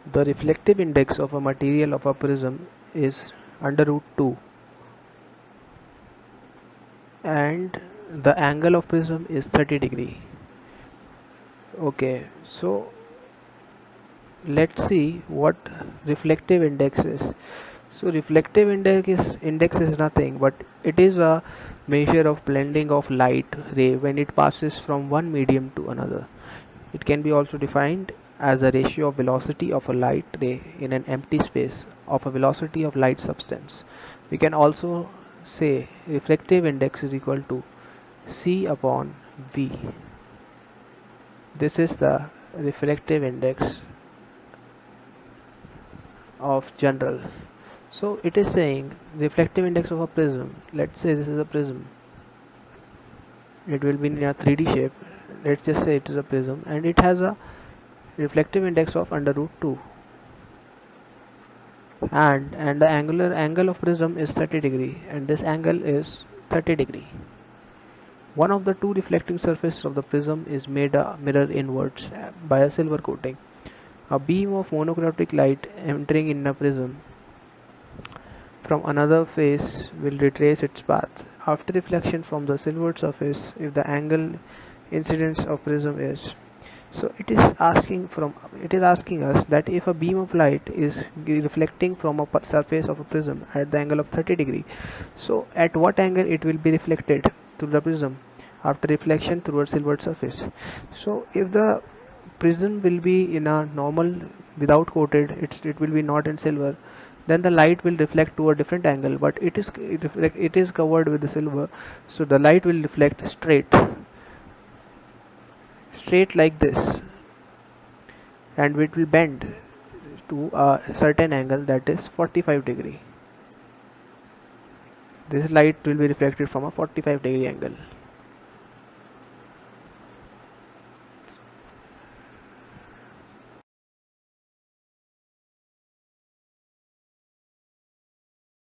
The reflective index of a material of a prism is under root 2 and the angle of prism is 30 degree. Okay, so let's see what reflective index is. So reflective index is nothing but it is a measure of blending of light ray when it passes from one medium to another. It can be also defined as a ratio of velocity of a light ray in an empty space of a velocity of light substance. We can also say reflective index is equal to C upon V. This is the reflective index of general. So it is saying reflective index of a prism. Let's say this is a prism. It will be in a 3D shape. Let's just say it is a prism and it has a reflective index of under root 2 and the angular angle of prism is 30 degree and this angle is 30 degree. One of the two reflecting surfaces of the prism is made a mirror inwards by a silver coating. A beam of monochromatic light entering in a prism from another face will retrace its path. After reflection from the silver surface, if the angle incidence of prism is, so it is asking us that if a beam of light is reflecting from a surface of a prism at the angle of 30 degree, so at what angle it will be reflected through the prism after reflection through a silver surface. So if the prism will be in a normal without coated, it will be not in silver, then the light will reflect to a different angle, but it is covered with the silver, so the light will reflect straight like this and it will bend to a certain angle, that is 45 degree. This light will be reflected from a 45 degree angle.